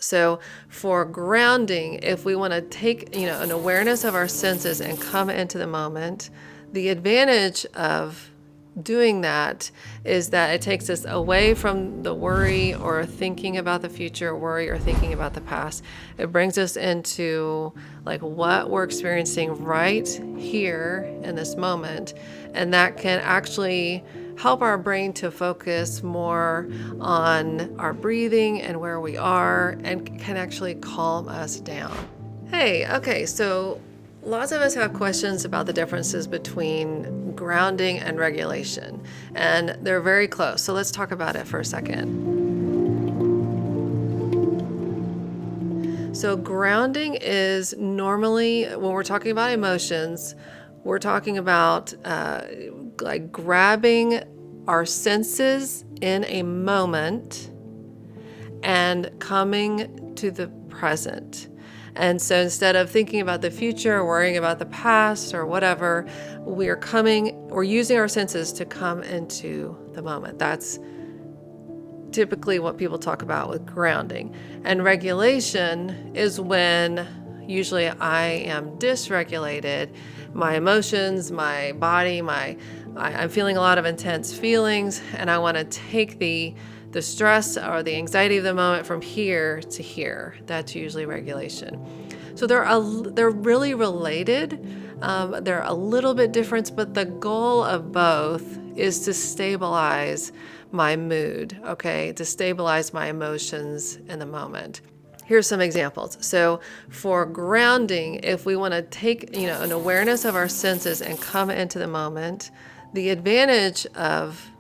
So for grounding, if we want to take, an awareness of our senses and come into the moment, the advantage of doing that is that it takes us away from the worry or thinking about the future, worry or thinking about the past. It brings us into like what we're experiencing right here in this moment, and that can actually help our brain to focus more on our breathing and where we are, and can actually calm us down. Hey, okay, so lots of us have questions about the differences between grounding and regulation, and they're very close. So let's talk about it for a second. So grounding is normally, when we're talking about emotions, we're talking about like grabbing our senses in a moment and coming to the present. And so instead of thinking about the future or worrying about the past or whatever, we're using our senses to come into the moment. That's typically what people talk about with grounding. And regulation is when usually I am dysregulated. My emotions, my body, I'm feeling a lot of intense feelings, and I want to take the stress or the anxiety of the moment from here to here. That's usually regulation. So they're really related. They're a little bit different, but the goal of both is to stabilize my mood, okay? To stabilize my emotions in the moment. Here's some examples. So for grounding, if we want to take, an awareness of our senses and come into the moment, the advantage of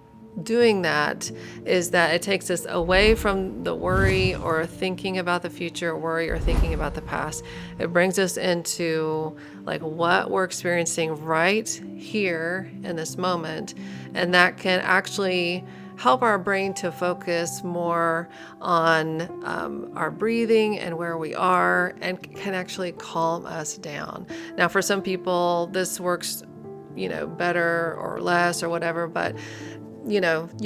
doing that is that it takes us away from the worry or thinking about the future, worry or thinking about the past. It brings us into like what we're experiencing right here in this moment, and that can actually help our brain to focus more on our breathing and where we are, and can actually calm us down. Now, for some people, this works, better or less or whatever, but you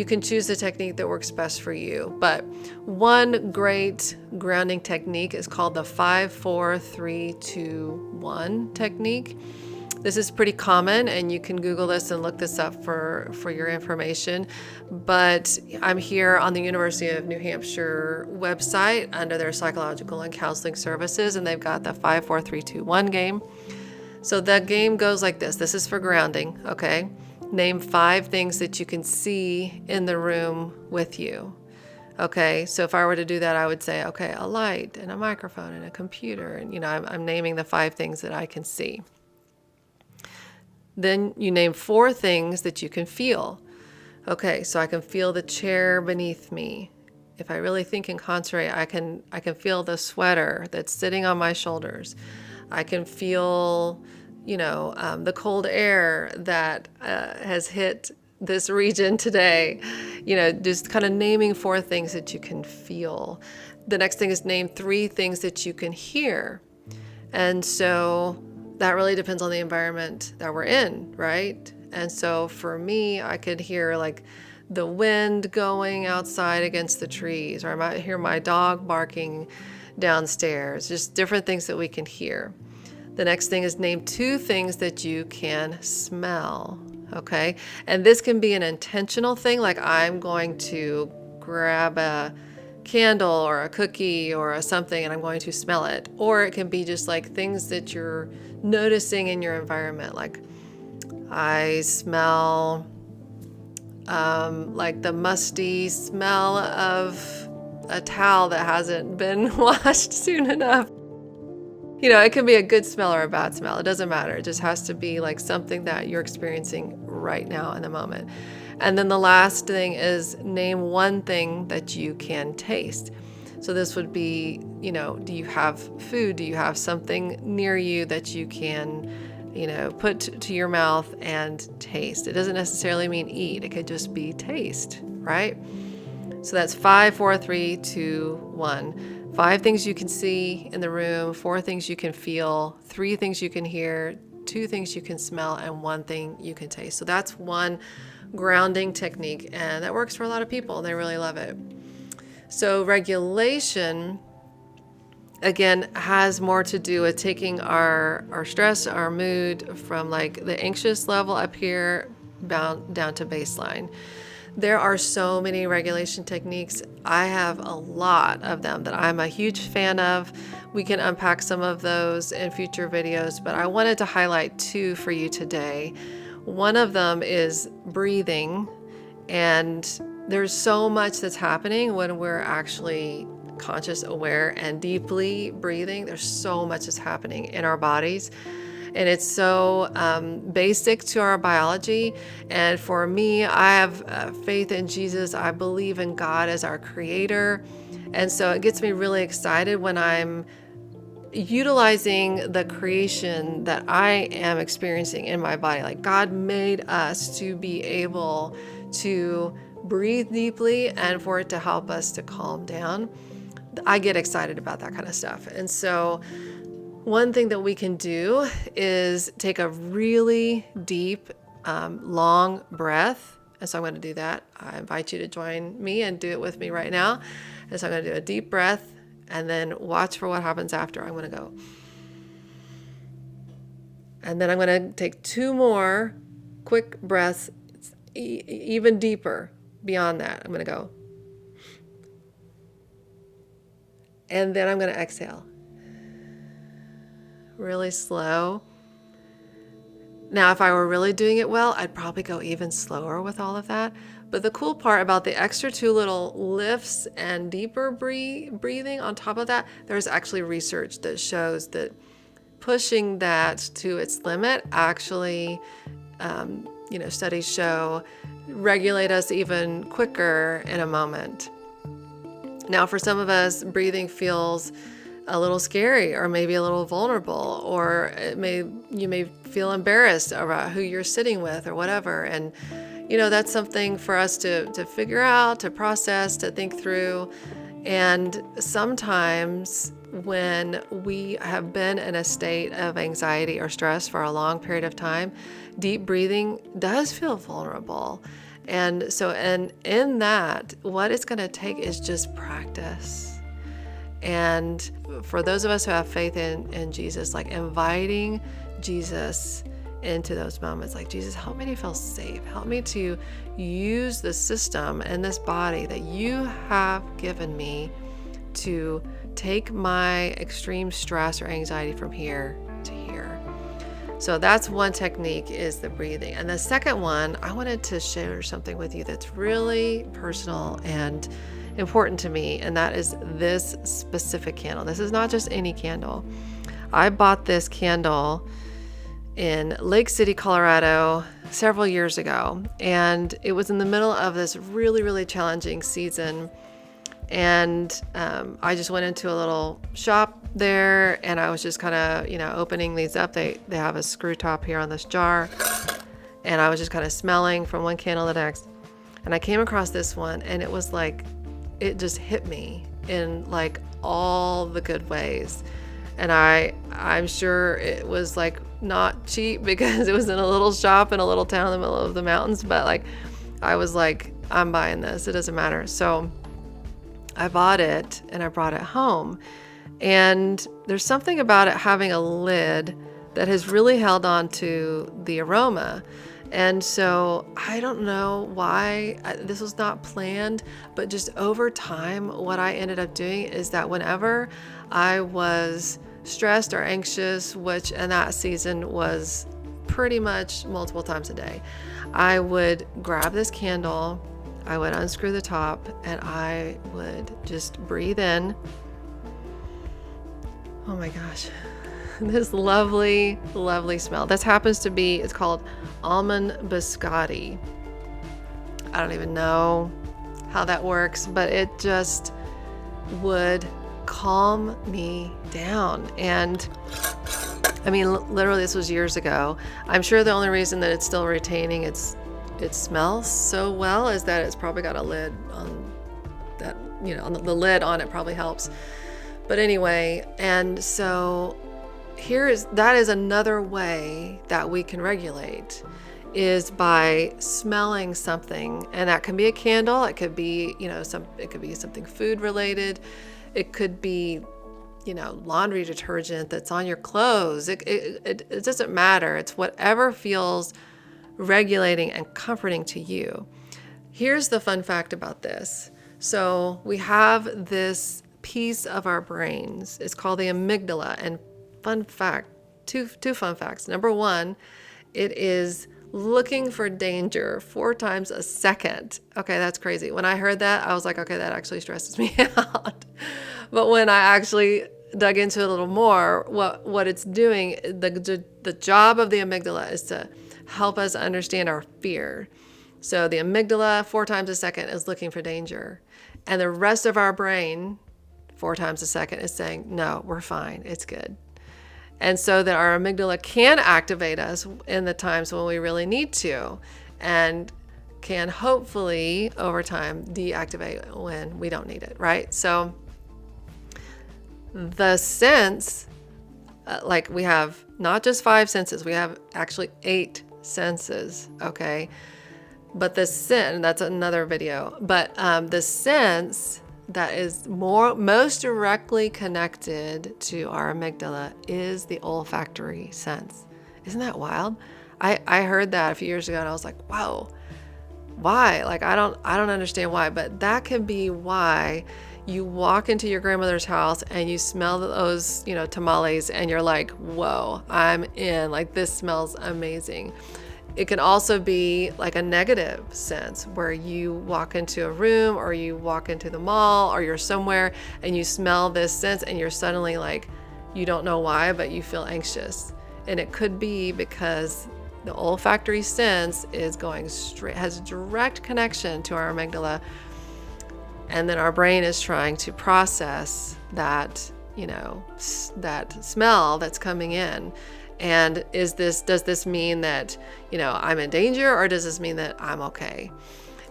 can choose the technique that works best for you. But one great grounding technique is called the 5-4-3-2-1 technique. This is pretty common, and you can Google this and look this up for your information. But I'm here on the University of New Hampshire website under their psychological and counseling services, and they've got the 5-4-3-2-1 game. So the game goes like this. This is for grounding, okay? Name 5 things that you can see in the room with you. Okay, so if I were to do that, I would say, okay, a light and a microphone and a computer. And, I'm naming the 5 things that I can see. Then you name 4 things that you can feel. Okay, so I can feel the chair beneath me. If I really think and concentrate, I can feel the sweater that's sitting on my shoulders. I can feel, the cold air that has hit this region today. Just kind of naming 4 things that you can feel. The next thing is name 3 things that you can hear. And so that really depends on the environment that we're in, right? And so for me, I could hear like the wind going outside against the trees, or I might hear my dog barking downstairs, just different things that we can hear. The next thing is name 2 things that you can smell, okay? And this can be an intentional thing, like I'm going to grab a candle or a cookie or something and I'm going to smell it. Or it can be just like things that you're noticing in your environment, like I smell like the musty smell of a towel that hasn't been washed soon enough. It can be a good smell or a bad smell. It doesn't matter. It just has to be like something that you're experiencing right now in the moment. And then the last thing is name 1 thing that you can taste. So this would be, do you have food? Do you have something near you that you can, put to your mouth and taste? It doesn't necessarily mean eat. It could just be taste, right? So that's 5, 4, 3, 2, 1. 5 things you can see in the room, 4 things you can feel, 3 things you can hear, 2 things you can smell, and 1 thing you can taste. So that's one grounding technique, and that works for a lot of people, and they really love it. So regulation again, has more to do with taking our stress, our mood from like the anxious level up here down to baseline. There are so many regulation techniques. I have a lot of them that I'm a huge fan of. We can unpack some of those in future videos, but I wanted to highlight two for you today. One of them is breathing, and there's so much that's happening when we're actually conscious, aware, and deeply breathing. There's so much that's happening in our bodies. And it's so basic to our biology. And for me, I have faith in Jesus. I believe in God as our creator. And so it gets me really excited when I'm utilizing the creation that I am experiencing in my body. Like God made us to be able to breathe deeply and for it to help us to calm down. I get excited about that kind of stuff. And so one thing that we can do is take a really deep, long breath. And so I'm going to do that. I invite you to join me and do it with me right now. And so I'm going to do a deep breath and then watch for what happens after. I'm going to go. And then I'm going to take two more quick breaths, even deeper beyond that. I'm going to go. And then I'm going to exhale. Really slow. Now, if I were really doing it well, I'd probably go even slower with all of that. But the cool part about the extra two little lifts and deeper breathing on top of that, there's actually research that shows that pushing that to its limit actually, studies show regulate us even quicker in a moment. Now, for some of us, breathing feels a little scary or maybe a little vulnerable, or you may feel embarrassed about who you're sitting with or whatever. And, that's something for us to figure out, to process, to think through. And sometimes when we have been in a state of anxiety or stress for a long period of time, deep breathing does feel vulnerable. And so, and in that, what it's going to take is just practice. And for those of us who have faith in Jesus, like inviting Jesus into those moments, like, Jesus, help me to feel safe. Help me to use the system and this body that you have given me to take my extreme stress or anxiety from here to here. So that's one technique, is the breathing. And the second one, I wanted to share something with you that's really personal and important to me, and that is this specific candle. This is not just any candle. I bought this candle in Lake City, Colorado several years ago, and it was in the middle of this really, really challenging season. And I just went into a little shop there, and I was just kind of, opening these up. They have a screw top here on this jar, and I was just kind of smelling from one candle to the next. And I came across this one, and it was like, it just hit me in like all the good ways. And I'm sure it was like not cheap because it was in a little shop in a little town in the middle of the mountains, but like I was like, I'm buying this, it doesn't matter. So I bought it and I brought it home, and there's something about it having a lid that has really held on to the aroma. And so I don't know why this was not planned, but just over time, what I ended up doing is that whenever I was stressed or anxious, which in that season was pretty much multiple times a day, I would grab this candle, I would unscrew the top, and I would just breathe in. Oh my gosh. This lovely, lovely smell. This happens to be, it's called almond biscotti. I don't even know how that works, but it just would calm me down. And I mean, literally, this was years ago. I'm sure the only reason that it's still retaining it smells so well is that it's probably got a lid on that, the lid on it probably helps. But anyway, and so that is another way that we can regulate, is by smelling something. And that can be a candle, it could be, it could be something food related, it could be laundry detergent that's on your clothes. It doesn't matter. It's whatever feels regulating and comforting to you. Here's the fun fact about this. So we have this piece of our brains. It's called the amygdala. And fun fact, two fun facts. Number one, it is looking for danger 4 times a second. Okay, that's crazy. When I heard that, I was like, okay, that actually stresses me out. But when I actually dug into it a little more, what it's doing, the job of the amygdala is to help us understand our fear. So the amygdala 4 times a second is looking for danger. And the rest of our brain 4 times a second is saying, no, we're fine, it's good. And so that our amygdala can activate us in the times when we really need to, and can hopefully over time deactivate when we don't need it, right? So the sense, like we have not just 5 senses, we have actually 8 senses, okay? But the sense, that's another video, but the sense that is most directly connected to our amygdala is the olfactory sense. Isn't that wild? I heard that a few years ago and I was like, wow, why? Like, I don't understand why, but that can be why you walk into your grandmother's house and you smell those, tamales, and you're like, whoa, I'm in, like, this smells amazing. It can also be like a negative sense where you walk into a room or you walk into the mall or you're somewhere and you smell this sense and you're suddenly like, you don't know why, but you feel anxious. And it could be because the olfactory sense is going straight, has a direct connection to our amygdala. And then our brain is trying to process that, that smell that's coming in. And does this mean that, I'm in danger, or does this mean that I'm okay?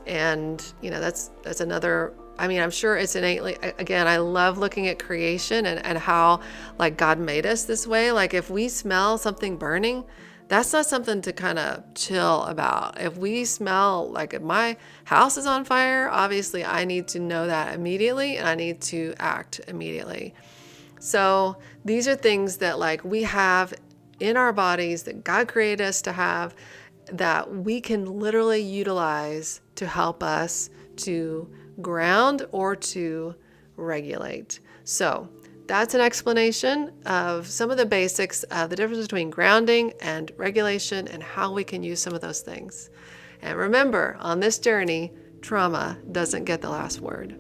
And, that's another, I'm sure it's innately, again, I love looking at creation and how, like, God made us this way. Like, if we smell something burning, that's not something to kind of chill about. If we smell like if my house is on fire, obviously I need to know that immediately and I need to act immediately. So these are things that, like, we have in our bodies that God created us to have, that we can literally utilize to help us to ground or to regulate. So that's an explanation of some of the basics of the difference between grounding and regulation and how we can use some of those things. And remember, on this journey, trauma doesn't get the last word.